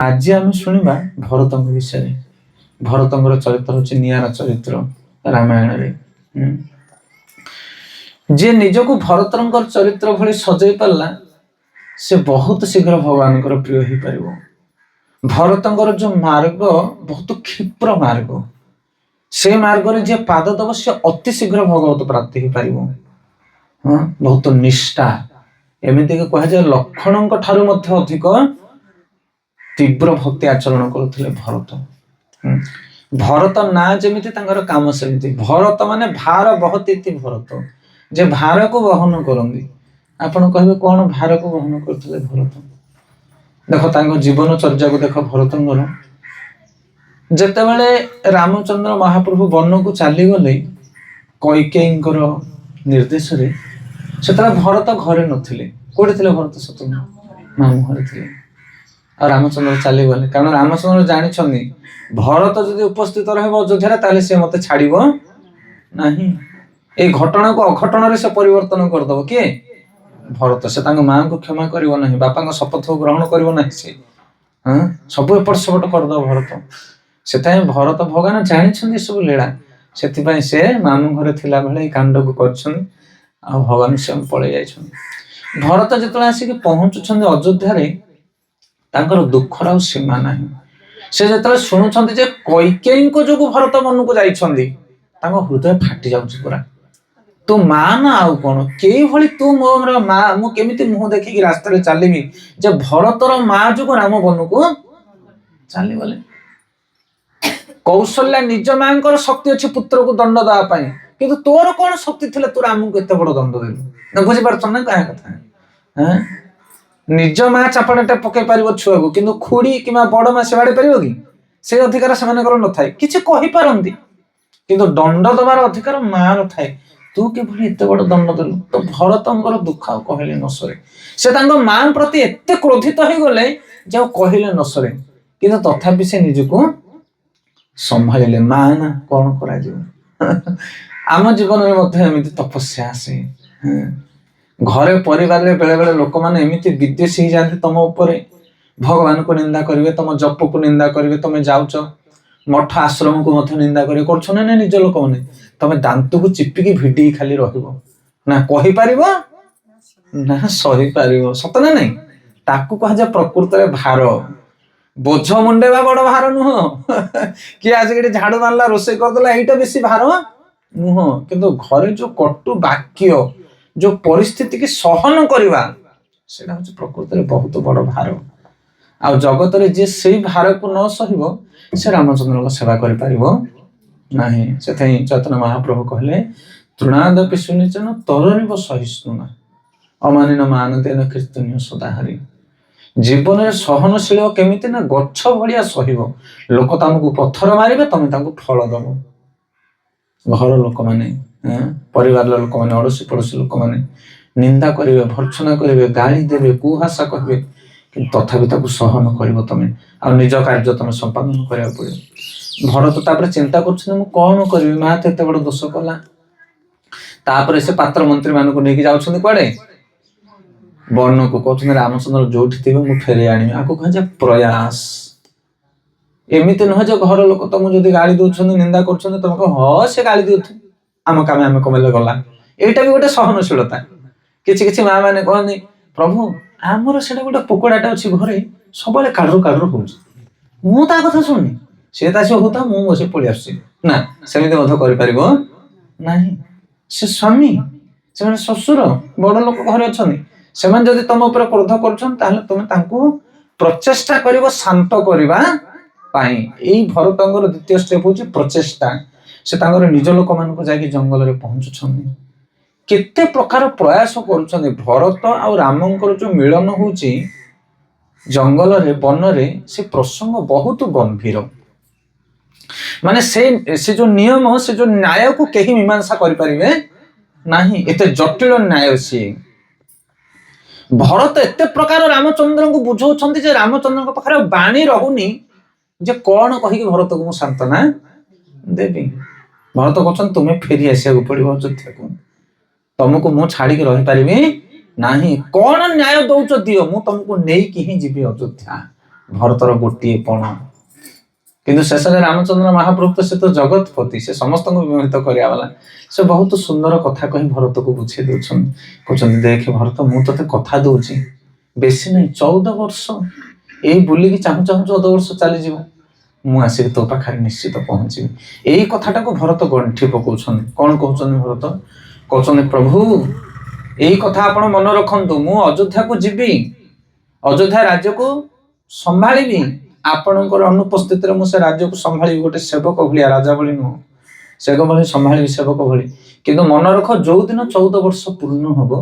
ଆଜି ଆମେ ଶୁଣିବା ଭରତଙ୍କ ବିଷୟରେ। ଭରତଙ୍କର ଚରିତ୍ର ହଉଛି ନିଆରା ଚରିତ୍ର ରାମାୟଣରେ। ଯିଏ ନିଜକୁ ଭରତଙ୍କର ଚରିତ୍ର ଭଳି ସଜେଇ ପାରିଲା ସେ ବହୁତ ଶୀଘ୍ର ଭଗବାନଙ୍କର ପ୍ରିୟ ହେଇପାରିବ। ଭରତଙ୍କର ଯୋଉ ମାର୍ଗ ବହୁତ କ୍ଷିପ୍ର ମାର୍ଗ, ସେ ମାର୍ଗରେ ଯିଏ ପାଦ ଦବ ସେ ଅତି ଶୀଘ୍ର ଭଗବତ ପ୍ରାପ୍ତି ହେଇପାରିବ। ବହୁତ ନିଷ୍ଠା, ଏମିତିକି କୁହାଯାଏ ଲକ୍ଷ୍ମଣଙ୍କ ଠାରୁ ମଧ୍ୟ ଅଧିକ ତୀବ୍ର ଭକ୍ତି ଆଚରଣ କରୁଥିଲେ ଭରତ। ଭରତ ନା ଯେମିତି ତାଙ୍କର କାମ ସେମିତି। ଭରତ ମାନେ ଭାର ବହତି ଇତି ଭରତ, ଯେ ଭାରକୁ ବହନ କରନ୍ତି। ଆପଣ କହିବେ କଣ ଭାରକୁ ବହନ କରୁଥିଲେ ଭରତ? ଦେଖ ତାଙ୍କ ଜୀବନ ଚର୍ଯ୍ୟାକୁ ଦେଖ ଭରତଙ୍କର। ଯେତେବେଳେ ରାମଚନ୍ଦ୍ର ମହାପ୍ରଭୁ ବନକୁ ଚାଲିଗଲେ କୈକେୟୀଙ୍କର ନିର୍ଦ୍ଦେଶରେ, ସେତେବେଳେ ଭରତ ଘରେ ନଥିଲେ। କୋଉଠି ଥିଲେ ଭରତ? ସତ ମାମୁଁ ଘରେ ଥିଲେ। ଆଉ ରାମଚନ୍ଦ୍ର ଚାଲିଗଲେ, କାରଣ ରାମଚନ୍ଦ୍ର ଜାଣିଛନ୍ତି ଭରତ ଯଦି ଉପସ୍ଥିତ ରହିବ ଅଯୋଧ୍ୟାରେ ତାହେଲେ ସେ ମତେ ଛାଡିବ ନାହିଁ। ଏଇ ଘଟଣାକୁ ଅଘଟଣରେ ସେ ପରିବର୍ତ୍ତନ କରିଦବ। କିଏ? ଭରତ। ସେ ତାଙ୍କ ମାଙ୍କୁ କ୍ଷମା କରିବ ନାହିଁ, ବାପାଙ୍କ ଶପଥକୁ ଗ୍ରହଣ କରିବ ନାହିଁ। ସେ ସବୁ ଏପଟ ସେପଟ କରିଦବ ଭରତ। ସେଥିପାଇଁ ଭରତ ଭଗବାନ ଜାଣିଛନ୍ତି ସବୁ ଲୀଳା। ସେଥିପାଇଁ ସେ ମାମୁଁ ଘରେ ଥିଲା ବେଳେ ଏଇ କାଣ୍ଡକୁ କରିଛନ୍ତି। ଆଉ ଭଗବାନ ସେ ପଳେଇ ଯାଇଛନ୍ତି। ଭରତ ଯେତେବେଳେ ଆସିକି ପହଞ୍ଚୁଛନ୍ତି ଅଯୋଧ୍ୟାରେ, ତାଙ୍କର ଦୁଃଖର ଆଉ ସୀମା ନାହିଁ। ସେ ଯେତେବେଳେ ଶୁଣୁଛନ୍ତି ଯେ କୈକେୟୀଙ୍କ ଯୋଗୁଁ ଭରତ ବନକୁ ଯାଇଛନ୍ତି, ତାଙ୍କ ହୃଦୟ ଫାଟି ଯାଉଛି ପୁରା। ତୁ ମା ନା ଆଉ କଣ? କେଇଭଳି ତୁ ମୋର ମା, ମୁଁ କେମିତି ମୁହଁ ଦେଖିକି ରାସ୍ତାରେ ଚାଲିବି ଯେ ଭରତର ମା ଯୋଗୁଁ ରାମ ବନକୁ ଚାଲିଗଲେ। କୌଶଲ୍ୟା ନିଜ ମାଙ୍କର ଶକ୍ତି ଅଛି ପୁତ୍ରକୁ ଦଣ୍ଡ ଦେବା ପାଇଁ, କିନ୍ତୁ ତୋର କଣ ଶକ୍ତି ଥିଲେ ତୁ ରାମକୁ ଏତେ ବଡ ଦଣ୍ଡ ଦେଲୁ? ବୁଝିପାରୁଛ ନା କାହା କଥା? ନିଜ ମା ଚାପଡ଼ାଟା ପକେଇ ପାରିବ ଛୁଆକୁ, କିନ୍ତୁ ଖୁଡି କିମ୍ବା ବଡ ମା ସେ ବାଡେଇ ପାରିବ କି? ସେ ଅଧିକାର ସେମାନଙ୍କର ନଥାଏ। କିଛି କହିପାରନ୍ତି କିନ୍ତୁ ଦଣ୍ଡ ଦେବାର ଅଧିକାର ମାର ଥାଏ। ତୁ କିଭଳି ଏତେ ବଡ ଦଣ୍ଡ ଦେଲୁ? ତ ଭରତଙ୍କର ଦୁଃଖ ଆଉ କହିଲେ ନ ସରେ। ସେ ତାଙ୍କ ମା ପ୍ରତି ଏତେ କ୍ରୋଧିତ ହେଇଗଲେ ଯେ ଆଉ କହିଲେ ନ ସରେ। କିନ୍ତୁ ତଥାପି ସେ ନିଜକୁ ସମ୍ଭାଳିଲେ। ମା ନା କଣ କରାଯିବ? ଆମ ଜୀବନରେ ମଧ୍ୟ ଏମିତି ତପସ୍ୟା ଆସେ। ଘରେ ପରିବାରରେ ବେଳେ ବେଳେ ଲୋକମାନେ ଏମିତି ବିଦ୍ୱେଷୀ ହେଇଯାଆନ୍ତି ତମ ଉପରେ। ଭଗବାନଙ୍କୁ ନିନ୍ଦା କରିବେ, ତମ ଜପକୁ ନିନ୍ଦା କରିବେ। ତମେ ଯାଉଛ ମଠ ଆଶ୍ରମକୁ ମଧ୍ୟ ନିନ୍ଦା କରିବେ। କରୁଛ ନା ନାଇଁ? ନିଜ ଲୋକମାନେ ତମେ ଦାନ୍ତକୁ ଚିପିକି ଭିଡିକି ଖାଲି ରହିବ। ନା କହିପାରିବ ନା ସହିପାରିବ। ସତ ନା ନାଇଁ? ତାକୁ କୁହାଯାଏ ପ୍ରକୃତରେ ଭାର। ବୋଝ ମୁଣ୍ଡେଇବା ବଡ ଭାର ନୁହଁ। କିଏ ଆସିକି ଝାଡୁ ମାରିଲା, ରୋଷେଇ କରିଦେଲା, ଏଇଟା ବେଶୀ ଭାର ନୁହଁ। କିନ୍ତୁ ଘରେ ଯୋଉ କଟୁ ବାକ୍ୟ, ଯୋଉ ପରିସ୍ଥିତିକି ସହନ କରିବା, ସେଇଟା ହଉଛି ପ୍ରକୃତରେ ବହୁତ ବଡ ଭାର। ଆଉ ଜଗତରେ ଯିଏ ସେଇ ଭାରକୁ ନ ସହିବ ସେ ରାମଚନ୍ଦ୍ରଙ୍କ ସେବା କରିପାରିବ ନାହିଁ। ସେଥିପାଇଁ ଚୈତନ୍ୟ ମହାପ୍ରଭୁ କହିଲେ, ତୃଣାଦପି ସୁନିଚନ ତରଣିବ ସହିଷ୍ଣୁନା ଅମାନିନ ମାନତେନ କୀର୍ତ୍ତନୀୟ ସଦାହରି। ଜୀବନରେ ସହନଶୀଳ କେମିତି ନା ଗଛ ଭଳିଆ ସହିବ। ଲୋକ ତମକୁ ପଥର ମାରିବେ, ତମେ ତାଙ୍କୁ ଫଳ ଦବ। ଘର ଲୋକମାନେ, ପରିବାରର ଲୋକମାନେ, ଅଡୋଶୀ ପଡୋଶୀ ଲୋକମାନେ ନିନ୍ଦା କରିବେ, ଭର୍ତ୍ସନା କରିବେ, ଗାଳି ଦେବେ, କୁହାସା କହିବେ, କିନ୍ତୁ ତଥାପି ତାକୁ ସହନ କରିବ ତମେ। ଆଉ ନିଜ କାର୍ଯ୍ୟ ତମେ ସମ୍ପାଦନ କରିବାକୁ ପଡିବ। ଭରତ ତାପରେ ଚିନ୍ତା କରୁଛନ୍ତି, ମୁଁ କଣ କରିବି? ମା ତ ଏତେ ବଡ ଦୋଷ କଲା। ତାପରେ ସେ ପାତ୍ର ମନ୍ତ୍ରୀ ମାନଙ୍କୁ ନେଇକି ଯାଉଛନ୍ତି କୁଆଡେ? ବନକୁ। କହୁଛନ୍ତି ରାମଚନ୍ଦ୍ର ଯୋଉଠି ଥିବେ ମୁଁ ଫେରେଇ ଆଣିବି। ଆକୁ କୁହାଯାଏ ପ୍ରୟାସ। ଏମିତି ନୁହେଁ ଯେ ଘର ଲୋକ ତମକୁ ଯଦି ଗାଳି ଦଉଛନ୍ତି, ନିନ୍ଦା କରୁଛନ୍ତି, ତମେ କହ ହଁ ସେ ଗାଳି ଦିଅନ୍ତୁ, ଆମ କାମ ଆମେ କମେଇଲେ ଗଲା। ଏଇଟା ବି ଗୋଟେ ସହନଶୀଳତା। କିଛି କିଛି ମା ମାନେ କହନ୍ତି, ପ୍ରଭୁ ଆମର ସେଟା ଗୋଟେ କୁକୁଡ଼ାଟା ଅଛି ଘରେ, ସବୁବେଳେ କାଡରୁ କାଡରୁ ହଉଛି, ମୁଁ ତା କଥା ଶୁଣୁନି, ସେ ତା ସେ ହଉତା, ମୁଁ ବସି ପଳେଇ ଆସୁଛି। ନା, ସେମିତି ମଧ୍ୟ କରିପାରିବ ନାହିଁ। ସେ ସ୍ୱାମୀ, ସେମାନେ ଶ୍ୱଶୁର, ବଡ ଲୋକ ଘରେ ଅଛନ୍ତି, ସେମାନେ ଯଦି ତମ ଉପରେ କ୍ରୋଧ କରୁଛନ୍ତି ତାହେଲେ ତମେ ତାଙ୍କୁ ପ୍ରଚେଷ୍ଟା କରିବ ଶାନ୍ତ କରିବା ପାଇଁ। ଏଇ ଭରତଙ୍କର ଦ୍ୱିତୀୟ ଷ୍ଟେପ ହଉଛି ପ୍ରଚେଷ୍ଟା। ସେ ତାଙ୍କର ନିଜ ଲୋକମାନଙ୍କୁ ଯାଇକି ଜଙ୍ଗଲରେ ପହଞ୍ଚୁଛନ୍ତି, କେତେ ପ୍ରକାର ପ୍ରୟାସ କରୁଛନ୍ତି। ଭରତ ଆଉ ରାମଙ୍କର ଯୋଉ ମିଳନ ହଉଛି ଜଙ୍ଗଲରେ, ବନରେ, ସେ ପ୍ରସଙ୍ଗ ବହୁତ ଗମ୍ଭୀର। ମାନେ ସେ ଯୋଉ ନିୟମ, ସେ ଯୋଉ ନ୍ୟାୟକୁ କେହି ମୀମାଂସା କରିପାରିବେ ନାହିଁ। ଏତେ ଜଟିଳ ନ୍ୟାୟ ସିଏ। ଭରତ ଏତେ ପ୍ରକାର ରାମଚନ୍ଦ୍ରଙ୍କୁ ବୁଝଉଛନ୍ତି ଯେ ରାମଚନ୍ଦ୍ରଙ୍କ ପାଖରେ ବାଣୀ ରହୁନି ଯେ କଣ କହିକି ଭରତକୁ ମୁଁ ସାନ୍ତ୍ୱନା ଦେବି। ଭରତ କହୁଛନ୍ତି ତୁମେ ଫେରି ଆସିବାକୁ ପଡିବ ଅଯୋଧ୍ୟାକୁ, ତମକୁ ମୁଁ ଛାଡିକି ରହିପାରିବି ନାହିଁ। କଣ ନ୍ୟାୟ ଦଉଛ ଦିଅ, ମୁଁ ତମକୁ ନେଇକି ହିଁ ଯିବି ଅଯୋଧ୍ୟା। ଭରତର ଗୋଟିଏ ପଣ। କିନ୍ତୁ ଶେଷରେ ରାମଚନ୍ଦ୍ର ମହାପ୍ରଭୁ ତ ସେ ତ ଜଗତପତି, ସେ ସମସ୍ତଙ୍କୁ ବିମୋହିତ କରିବା ବାଲା। ସେ ବହୁତ ସୁନ୍ଦର କଥା କହି ଭରତକୁ ବୁଝେଇ ଦଉଛନ୍ତି, କହୁଛନ୍ତି ଦେଖେ ଭରତ, ମୁଁ ତତେ କଥା ଦଉଛି, ବେଶୀ ନାହିଁ 14 ବର୍ଷ, ଏଇ ବୁଲିକି ଚାହୁଁ ଚାହୁଁ 14 ବର୍ଷ ଚାଲିଯିବ, ମୁଁ ଆସିକି ତୋ ପାଖରେ ନିଶ୍ଚିତ ପହଞ୍ଚିବି। ଏଇ କଥାଟାକୁ ଭରତ ଗଣ୍ଠି ପକଉଛନ୍ତି। କଣ କହୁଛନ୍ତି ଭରତ? କହୁଛନ୍ତି ପ୍ରଭୁ ଏଇ କଥା ଆପଣ ମନେ ରଖନ୍ତୁ, ମୁଁ ଅଯୋଧ୍ୟାକୁ ଯିବି, ଅଯୋଧ୍ୟା ରାଜ୍ୟକୁ ସମ୍ଭାଳିବି, ଆପଣଙ୍କର ଅନୁପସ୍ଥିତିରେ ମୁଁ ସେ ରାଜ୍ୟକୁ ସମ୍ଭାଳିବି, ଗୋଟେ ସେବକ ଭଳିଆ, ରାଜା ଭଳି ନୁହଁ, ସେବକ ଭଳି ସମ୍ଭାଳିବି, ସେବକ ଭଳି। କିନ୍ତୁ ମନେ ରଖ, ଯୋଉ ଦିନ 14 ବର୍ଷ ପୂର୍ଣ୍ଣ ହବ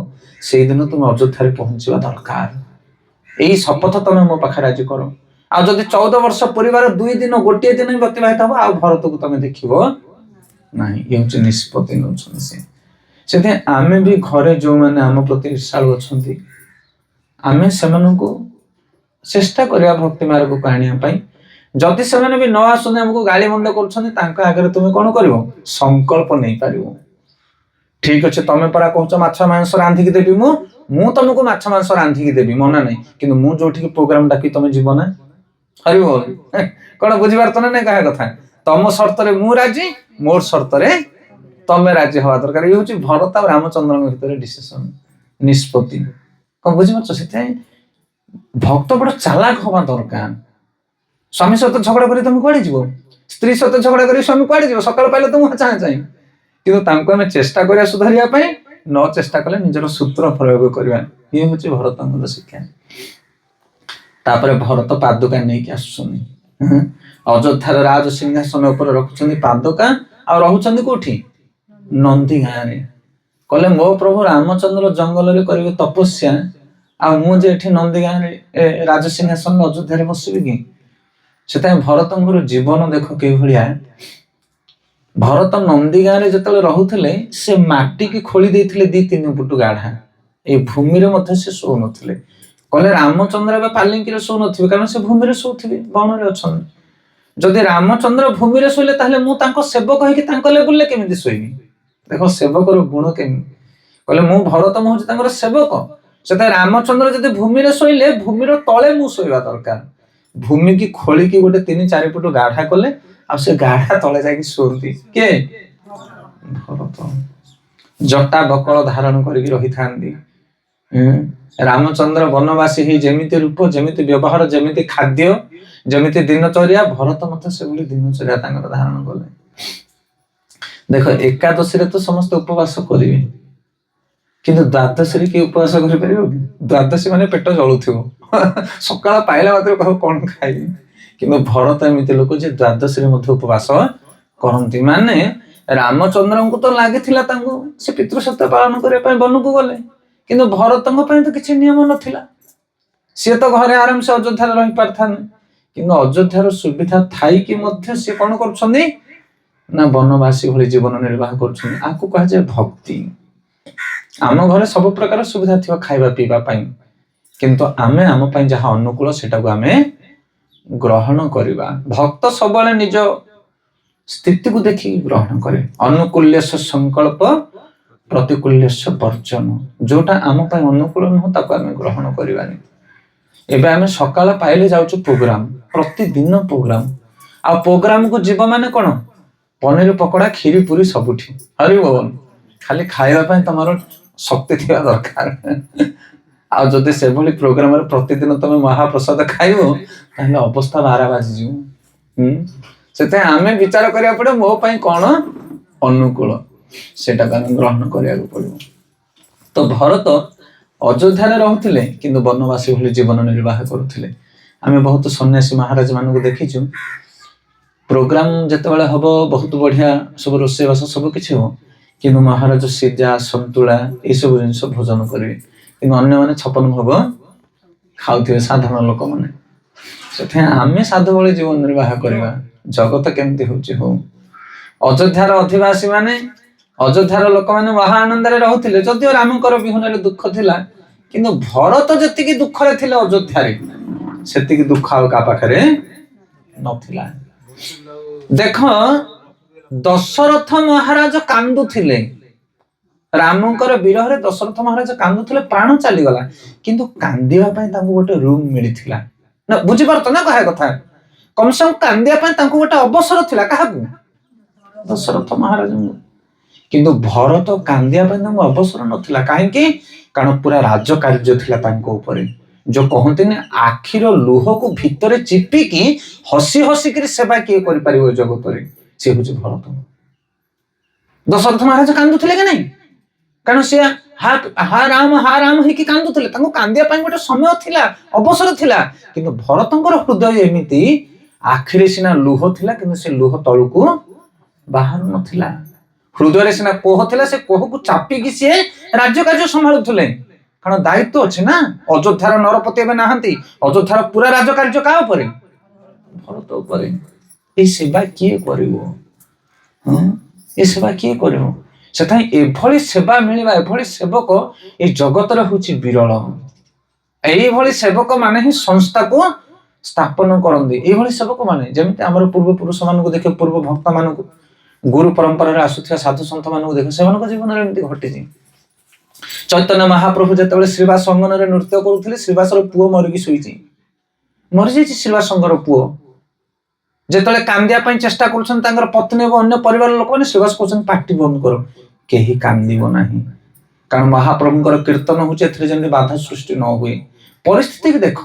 ସେଇଦିନ ତୁମେ ଅଯୋଧ୍ୟାରେ ପହଞ୍ଚିବା ଦରକାର। ଏଇ ଶପଥ ତମେ ମୋ ପାଖରେ ଆଜି କର। ଆଉ ଯଦି 14 ବର୍ଷ ପରିବାର 2 ଦିନ, ଗୋଟିଏ ଦିନ ଅତିବାହିତ ହବ, ଆଉ ଭରତକୁ ତମେ ଦେଖିବ ନାହିଁ। ଏ ହଉଛି ନିଷ୍ପତ୍ତି ନେଉଛନ୍ତି ସେ। ସେଥିପାଇଁ ଆମେ ବି ଘରେ ଯୋଉମାନେ ଆମ ପ୍ରତି ଈର୍ଷାଳୁ ଅଛନ୍ତି, ଆମେ ସେମାନଙ୍କୁ ଚେଷ୍ଟା କରିବା ଭକ୍ତି ମାର୍ଗକୁ ଆଣିବା ପାଇଁ। ଯଦି ସେମାନେ ବି ନ ଆସୁଛନ୍ତି, ଆମକୁ ଗାଳି ମନ୍ଦ କରୁଛନ୍ତି, ତାଙ୍କ ଆଗରେ ତୁମେ କଣ କରିବ? ସଂକଳ୍ପ ନେଇପାରିବ। ଠିକ ଅଛି, ତମେ ପରା କହୁଛ ମାଛ ମାଂସ ରାନ୍ଧିକି ଦେବି, ମୁଁ ତମକୁ ମାଛ ମାଂସ ରାନ୍ଧିକି ଦେବି, ମନା ନାହିଁ। କିନ୍ତୁ ମୁଁ ଯୋଉଠିକି ପ୍ରୋଗ୍ରାମ ଡାକି ତମେ ଯିବ ନା? ହରି ବୋଲ। କଣ ବୁଝିପାରୁଛ ନା ନାଇଁ କାହା କଥା? ତମ ସର୍ତ୍ତରେ ମୁଁ ରାଜି, ମୋର ସର୍ତ୍ତରେ ତମେ ରାଜି ହବା ଦରକାର। ଇଏ ହଉଛି ଭରତ ଆଉ ରାମଚନ୍ଦ୍ରଙ୍କ ଭିତରେ ଡିସିସନ, ନିଷ୍ପତ୍ତି। କଣ ବୁଝିପାରୁଛ? ସେଥିପାଇଁ ଭକ୍ତ ବଡ ଚାଲାକ ହବା ଦରକାର। ସ୍ୱାମୀ ସହିତ ଝଗଡା କରି ତମେ କୁଆଡେ ଯିବ? ସ୍ତ୍ରୀ ସହିତ ଝଗଡା କରି ସ୍ୱାମୀ କୁଆଡେ ଯିବ? ସକାଳ ପାଇଲେ ତ ମୁଁ ଚାହିଁ ଚାହିଁ। କିନ୍ତୁ ତାଙ୍କୁ ଆମେ ଚେଷ୍ଟା କରିବା ସୁଧାରିବା ପାଇଁ, ନ ଚେଷ୍ଟା କଲେ ନିଜର ସୂତ୍ର ପ୍ରୟୋଗ କରିବା। ଇଏ ହଉଛି ଭରତଙ୍କର ଶିକ୍ଷା। ତାପରେ ଭରତ ପାଦୁକା ନେଇକି ଆସୁଛନ୍ତି। ଅଯୋଧ୍ୟାର ରାଜ ସିଂହାସନ ଉପରେ ରଖୁଛନ୍ତି ପାଦୁକା, ଆଉ ରହୁଛନ୍ତି କୋଉଠି? ନନ୍ଦୀ ଗାଁରେ। କହିଲେ ମୋ ପ୍ରଭୁ ରାମଚନ୍ଦ୍ର ଜଙ୍ଗଲରେ କରିବେ ତପସ୍ୟା, ଆଉ ମୁଁ ଯେ ଏଠି ନନ୍ଦୀ ଗାଁରେ ରାଜ ସିଂହାସନରେ ଅଯୋଧ୍ୟାରେ ବସିବି କି? ସେଥିପାଇଁ ଭରତଙ୍କର ଜୀବନ ଦେଖ କିଭଳିଆ। ଭରତ ନନ୍ଦୀ ଗାଁରେ ଯେତେବେଳେ ରହୁଥିଲେ, ସେ ମାଟିକି ଖୋଳି ଦେଇଥିଲେ 2-3 ଫୁଟ ଗାଢା। ଏଇ ଭୂମିରେ ମଧ୍ୟ ସେ ଶୋଉନଥିଲେ। କହିଲେ ରାମଚନ୍ଦ୍ର ଏବେ ପାଲିଙ୍କିରେ ଶୋଉନଥିବେ, କାରଣ ସେ ଭୂମିରେ ଶୋଉଥିବେ, ବଣରେ ଅଛନ୍ତି। ଯଦି ରାମଚନ୍ଦ୍ର ଭୂମିରେ ଶୋଇଲେ, ତାହେଲେ ମୁଁ ତାଙ୍କ ସେବକ ହେଇକି ତାଙ୍କ ଲେବୁଲରେ କେମିତି ଶୋଇବି? ଦେଖ ସେବକର ଗୁଣ କେମିତି। କହିଲେ ମୁଁ ଭରତ, ମୁଁ ହଉଛି ତାଙ୍କର ସେବକ। ସେଥିପାଇଁ ରାମଚନ୍ଦ୍ର ଯଦି ଭୂମିରେ ଶୋଇଲେ, ଭୂମିର ତଳେ ମୁଁ ଶୋଇବା ଦରକାର। ଭୂମିକି ଖୋଳିକି ଗୋଟେ 3-4 ଫୁଟ ଗାଢା କଲେ, ଆଉ ସେ ଗାଢା ତଳେ ଯାଇକି ଶୁଅନ୍ତି। କିଏ? ଭରତ। ଜଟା ବକଳ ଧାରଣ କରିକି ରହିଥାନ୍ତି। ରାମଚନ୍ଦ୍ର ବନବାସୀ ହେଇ ଯେମିତି ରୂପ, ଯେମିତି ବ୍ୟବହାର, ଯେମିତି ଖାଦ୍ୟ, ଯେମିତି ଦିନଚର୍ଯ୍ୟା, ଭରତ ମଧ୍ୟ ସେଭଳି ଦିନଚର୍ଯ୍ୟା ତାଙ୍କର ଧାରଣ କଲେ। ଦେଖ ଏକାଦଶୀରେ ତ ସମସ୍ତେ ଉପବାସ କରିବେ, କିନ୍ତୁ ଦ୍ୱାଦଶୀରେ କିଏ ଉପବାସ କରିପାରିବ କି? ଦ୍ୱାଦଶୀ ମାନେ ପେଟ ଜଳୁଥିବ, ସକାଳ ପାଇଲା ମାତ୍ରେ କହିବ କଣ ଖାଇବି। କିନ୍ତୁ ଭରତ ଏମିତି ଲୋକ ଯେ ଦ୍ୱାଦଶୀରେ ମଧ୍ୟ ଉପବାସ କରନ୍ତି। ମାନେ ରାମଚନ୍ଦ୍ରଙ୍କୁ ତ ଲାଗିଥିଲା ତାଙ୍କୁ ସେ ପିତୃସତ୍ୟ ପାଳନ କରିବା ପାଇଁ ବନକୁ ଗଲେ, କିନ୍ତୁ ଭରତଙ୍କ ପାଇଁ ତ କିଛି ନିୟମ ନଥିଲା। ସିଏ ତ ଘରେ ଆରାମସେ ଅଯୋଧ୍ୟାରେ ରହିପାରିଥାନ୍ତେ, କିନ୍ତୁ ଅଯୋଧ୍ୟାର ସୁବିଧା ଥାଇକି ମଧ୍ୟ ସିଏ କଣ କରୁଛନ୍ତି ନା ବନବାସୀ ଭଳି ଜୀବନ ନିର୍ବାହ କରୁଛନ୍ତି। ଆକୁ କୁହାଯାଏ ଭକ୍ତି। ଆମ ଘରେ ସବୁ ପ୍ରକାର ସୁବିଧା ଥିବ ଖାଇବା ପିଇବା ପାଇଁ, କିନ୍ତୁ ଆମେ ଆମ ପାଇଁ ଯାହା ଅନୁକୂଳ ସେଟାକୁ ଆମେ ଗ୍ରହଣ କରିବା। ଭକ୍ତ ସବୁବେଳେ ନିଜ ସ୍ଥିତିକୁ ଦେଖିକି ଗ୍ରହଣ କରେ। ଅନୁକୂଲ୍ୟସ୍ୟ ସଂକଳ୍ପ, ପ୍ରତିକୂଲ୍ୟସ୍ୟ ବର୍ଜନ। ଯୋଉଟା ଆମ ପାଇଁ ଅନୁକୂଳ ନୁହଁ ତାକୁ ଆମେ ଗ୍ରହଣ କରିବାନି। ଏବେ ଆମେ ସକାଳ ପାଇଲେ ଯାଉଛୁ ପ୍ରୋଗ୍ରାମ, ପ୍ରତିଦିନ ପ୍ରୋଗ୍ରାମ। ଆଉ ପ୍ରୋଗ୍ରାମକୁ ଯିବ ମାନେ କଣ? ପନିର ପକୋଡା, କ୍ଷୀରି, ପୁରୀ ସବୁଠି। ହରି ବୋଲ। ଖାଲି ଖାଇବା ପାଇଁ ତମର ଶକ୍ତି ଥିବା ଦରକାର। ଆଉ ଯଦି ସେଭଳି ପ୍ରୋଗ୍ରାମରେ ପ୍ରତିଦିନ ତମେ ମହାପ୍ରସାଦ ଖାଇବ, ତାହେଲେ ଅବସ୍ଥା 12 ବାଜିଯିବ। ସେଥିପାଇଁ ଆମେ ବିଚାର କରିବାକୁ ପଡିବ ମୋ ପାଇଁ କଣ ଅନୁକୂଳ, ସେଟାକୁ ଆମେ ଗ୍ରହଣ କରିବାକୁ ପଡିବ। ତ ଭରତ ଅଯୋଧ୍ୟାରେ ରହୁଥିଲେ, କିନ୍ତୁ ବନବାସୀ ଭଳି ଜୀବନ ନିର୍ବାହ କରୁଥିଲେ। ଆମେ ବହୁତ ସନ୍ନ୍ୟାସୀ ମହାରାଜ ମାନଙ୍କୁ ଦେଖିଛୁ, ପ୍ରୋଗ୍ରାମ ଯେତେବେଳେ ହବ ବହୁତ ବଢିଆ ସବୁ ରୋଷେଇବାସ ସବୁ କିଛି ହବ, କିନ୍ତୁ ମହାରାଜ ସିଜା, ସନ୍ତୁଳା ଏଇସବୁ ଜିନିଷ ଭୋଜନ କରିବେ, କିନ୍ତୁ ଅନ୍ୟମାନେ 56 ଭୋଗ ଖାଉଥିବେ, ସାଧାରଣ ଲୋକମାନେ। ସେଥିପାଇଁ ଆମେ ସାଧୁ ଭଳି ଜୀବନ ନିର୍ବାହ କରିବା, ଜଗତ କେମିତି ହଉଛି ହଉ। ଅଯୋଧ୍ୟାର ଅଧିବାସୀ ମାନେ, ଅଯୋଧ୍ୟାର ଲୋକମାନେ ମହା ଆନନ୍ଦରେ ରହୁଥିଲେ। ଯଦିଓ ରାମଙ୍କର ବିହୁନରେ ଦୁଃଖ ଥିଲା, କିନ୍ତୁ ଭରତ ଯେତିକି ଦୁଃଖରେ ଥିଲେ ଅଯୋଧ୍ୟାରେ, ସେତିକି ଦୁଃଖ ଆଉ କାହା ପାଖରେ ନଥିଲା। ଦେଖ ଦଶରଥ ମହାରାଜ କାନ୍ଦୁଥିଲେ, ରାମଙ୍କର ବିରହରେ ଦଶରଥ ମହାରାଜ କାନ୍ଦୁଥିଲେ, ପ୍ରାଣ ଚାଲିଗଲା, କିନ୍ତୁ କାନ୍ଦିବା ପାଇଁ ତାଙ୍କୁ ଗୋଟେ ରୁମ ମିଳିଥିଲା। ନା ବୁଝିପାରୁଛ ନା କହିବା କଥା? କମ ସେ କମ କାନ୍ଦିବା ପାଇଁ ତାଙ୍କୁ ଗୋଟେ ଅବସର ଥିଲା। କାହାକୁ? ଦଶରଥ ମହାରାଜଙ୍କୁ। କିନ୍ତୁ ଭରତ କାନ୍ଦିବା ପାଇଁ ତାଙ୍କୁ ଅବସର ନଥିଲା। କାହିଁକି? କାରଣ ପୁରା ରାଜକାର୍ଯ୍ୟ ଥିଲା ତାଙ୍କ ଉପରେ। ଯୋଉ କହନ୍ତିନି ଆଖିର ଲୁହକୁ ଭିତରେ ଚିପିକି ହସି ହସିକିରି ସେବା କିଏ କରିପାରିବ ଏ ଜଗତରେ? ସେ ହଉଛି ଭରତ। ଦଶରଥ ମହାରାଜ କାନ୍ଦୁଥିଲେ କି ନାଇଁ? କାରଣ ସେ ହା ରାମ ହେଇକି କାନ୍ଦୁଥିଲେ। ତାଙ୍କୁ କାନ୍ଦିବା ପାଇଁ ଗୋଟେ ସମୟ ଥିଲା, ଅବସର ଥିଲା। କିନ୍ତୁ ଭରତଙ୍କର ହୃଦୟ ଏମିତି, ଆଖିରେ ସିନା ଲୁହ ଥିଲା କିନ୍ତୁ ସେ ଲୁହ ତଳକୁ ବାହାରୁ ନଥିଲା। ହୃଦୟରେ ସିନା କୋହ ଥିଲା, ସେ କୋହକୁ ଚାପିକି ସିଏ ରାଜ୍ୟ କାର୍ଯ୍ୟ ସମ୍ଭାଳୁଥିଲେ। କାରଣ ଦାୟିତ୍ୱ ଅଛି ନା। ଅଯୋଧ୍ୟାର ନରପତି ଏବେ ନାହାନ୍ତି। ଅଯୋଧ୍ୟାର ପୁରା ରାଜ କାର୍ଯ୍ୟ କାହା ଉପରେ? ଭରତ ଉପରେ। ଏଇ ସେବା କିଏ କରିବ? ଏ ସେବା କିଏ କରିବ? ସେଥିପାଇଁ ଏଭଳି ସେବା ମିଳିବା, ଏଭଳି ସେବକ ଏ ଜଗତରେ ହଉଛି ବିରଳ। ଏଇଭଳି ସେବକ ମାନେ ହିଁ ସଂସ୍ଥାକୁ ସ୍ଥାପନ କରନ୍ତି। ଏଇଭଳି ସେବକ ମାନେ, ଯେମିତି ଆମର ପୂର୍ବପୁରୁଷ ମାନଙ୍କୁ ଦେଖେ, ପୂର୍ବ ଭକ୍ତ ମାନଙ୍କୁ, ଗୁରୁ ପରମ୍ପରାରେ ଆସୁଥିବା ସାଧୁ ସନ୍ଥ ମାନଙ୍କୁ ଦେଖେ, ସେମାନଙ୍କ ଜୀବନରେ ଏମିତି ଘଟିଛି। ଚୈତନ୍ୟ ମହାପ୍ରଭୁ ଯେତେବେଳେ ଶ୍ରୀବାସ ଅଙ୍ଗନରେ ନୃତ୍ୟ କରୁଥିଲେ, ଶ୍ରୀବାସର ପୁଅ ମରିକି ଶୋଇଛି, ମରିଯାଇଛି ଶ୍ରୀବାସଙ୍କର ପୁଅ। ଯେତେବେଳେ କାନ୍ଦିବା ପାଇଁ ଚେଷ୍ଟା କରୁଛନ୍ତି ତାଙ୍କର ପତ୍ନୀ ଏବଂ ଅନ୍ୟ ପରିବାର ଲୋକମାନେ, ଶ୍ରୀବାସ କହୁଛନ୍ତି ପାଟି ବନ୍ଦ କର, କେହି କାନ୍ଦିବ ନାହିଁ। କାରଣ ମହାପ୍ରଭୁଙ୍କର କୀର୍ତ୍ତନ ହଉଛି, ଏଥିରେ ଯେମିତି ବାଧା ସୃଷ୍ଟି ନ ହୁଏ। ପରିସ୍ଥିତି କି ଦେଖ।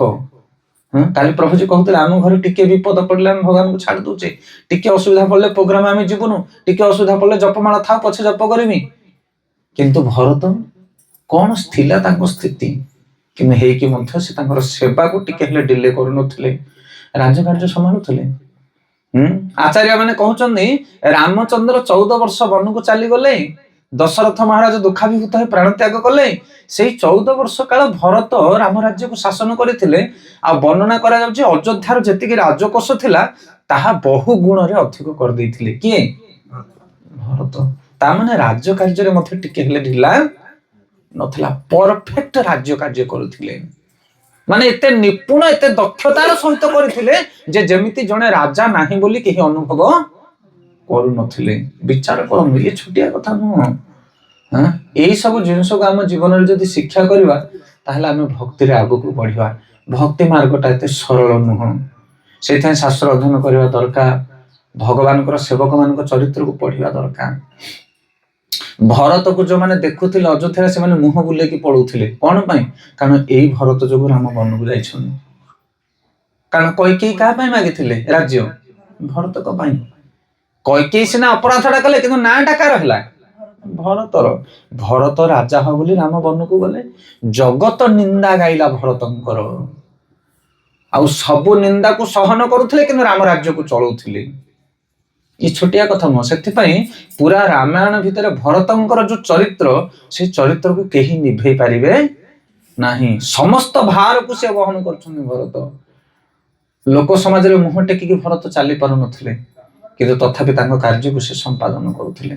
କାଲି ପ୍ରଭୁଜୀ କହୁଥିଲେ ଆମ ଘରେ ଟିକେ ବିପଦ ପଡିଲେ ଆମେ ଭଗବାନଙ୍କୁ ଛାଡି ଦଉଛେ, ଟିକେ ଅସୁବିଧା ପଡିଲେ ପ୍ରୋଗ୍ରାମ ଆମେ ଯିବୁନୁ, ଟିକେ ଅସୁବିଧା ପଡିଲେ ଜପମାଳ ଥାଉ ପଛେ ଜପ କରିବି। କିନ୍ତୁ ଭରତ କଣ ଥିଲା ତାଙ୍କ ସ୍ଥିତି? କିନ୍ତୁ ହେଇକି ମଧ୍ୟ ସେ ତାଙ୍କର ସେବାକୁ ଟିକେ ହେଲେ ଡିଲେ କରୁନଥିଲେ, ରାଜକାର୍ଯ୍ୟ ସମ୍ଭାଳୁଥିଲେ। ଆଚାର୍ଯ୍ୟ ମାନେ କହୁଛନ୍ତି ରାମଚନ୍ଦ୍ର 14 ବର୍ଷ ବନକୁ ଚାଲିଗଲେ, ଦଶରଥ ମହାରାଜ ଦୁଃଖାଭିଭୂତ ହୋଇ ପ୍ରାଣ ତ୍ୟାଗ କଲେ। ସେଇ 14 ବର୍ଷ କାଳ ଭରତ ରାମ ରାଜ୍ୟକୁ ଶାସନ କରିଥିଲେ। ଆଉ ବର୍ଣ୍ଣନା କରାଯାଉଛି ଅଯୋଧ୍ୟାର ଯେତିକି ରାଜକୋଷ ଥିଲା ତାହା ବହୁ ଗୁଣରେ ଅଧିକ କରିଦେଇଥିଲେ। କିଏ? ଭରତ। ତା ମାନେ ରାଜ୍ୟ କାର୍ଯ୍ୟରେ ମଧ୍ୟ ଟିକେ ହେଲେ ଢିଲା ନଥିଲା। ପରଫେକ୍ଟ ରାଜ୍ୟ କାର୍ଯ୍ୟ କରୁଥିଲେ। ମାନେ ଏତେ ନିପୁଣ, ଏତେ ଦକ୍ଷତାର ସହିତ କରିଥିଲେ ଯେ ଯେମିତି ଜଣେ ରାଜା ନାହିଁ ବୋଲି କେହି ଅନୁଭବ କରୁନଥିଲେ। ବିଚାର କରନ୍ତୁ, ଇଏ ଛୋଟିଆ କଥା ନୁହଁ। ଏଇ ସବୁ ଜିନିଷକୁ ଆମ ଜୀବନରେ ଯଦି ଶିକ୍ଷା କରିବା, ତାହେଲେ ଆମେ ଭକ୍ତିରେ ଆଗକୁ ବଢିବା। ଭକ୍ତି ମାର୍ଗଟା ଏତେ ସରଳ ନୁହଁ। ସେଇଥିପାଇଁ ଶାସ୍ତ୍ର ଅଧ୍ୟୟନ କରିବା ଦରକାର। ଭଗବାନଙ୍କର ସେବକ ମାନଙ୍କ ଚରିତ୍ରକୁ ପଢିବା ଦରକାର। ଭରତକୁ ଯୋଉମାନେ ଦେଖୁଥିଲେ ଅଯୋଧ୍ୟାରେ, ସେମାନେ ମୁହଁ ବୁଲେଇକି ପଳଉଥିଲେ। କଣ ପାଇଁ? କାରଣ ଏଇ ଭରତ ଯୋଗୁଁ ରାମ ବନକୁ ଯାଇଛନ୍ତି। କାରଣ କୈକେୟୀ କାହା ପାଇଁ ମାଗିଥିଲେ ରାଜ୍ୟ? ଭରତଙ୍କ ପାଇଁ। କୈକେୟୀ ସିନା ଅପରାଧଟା କଲେ, କିନ୍ତୁ ନାଁଟା କାହାର ହେଲା? ଭରତର। ଭରତ ରାଜା ହବ ବୋଲି ରାମ ବନକୁ ଗଲେ। ଜଗତ ନିନ୍ଦା ଗାଇଲା ଭରତଙ୍କର, ଆଉ ସବୁ ନିନ୍ଦାକୁ ସହନ କରୁଥିଲେ, କିନ୍ତୁ ରାମ ରାଜ୍ୟକୁ ଚଳଉଥିଲେ। ଏ ଛୋଟିଆ କଥା ନୁହଁ। ସେଥିପାଇଁ ପୁରା ରାମାୟଣ ଭିତରେ ଭରତଙ୍କର ଯୋଉ ଚରିତ୍ର, ସେ ଚରିତ୍ରକୁ କେହି ନିଭେଇ ପାରିବେ ନାହିଁ। ସମସ୍ତ ଭାରକୁ ସେ ବହନ କରୁଛନ୍ତି ଭରତ। ଲୋକ ସମାଜରେ ମୁହଁ ଟେକିକି ଭରତ ଚାଲି ପାରୁନଥିଲେ, କିନ୍ତୁ ତଥାପି ତାଙ୍କ କାର୍ଯ୍ୟକୁ ସେ ସମ୍ପାଦନ କରୁଥିଲେ।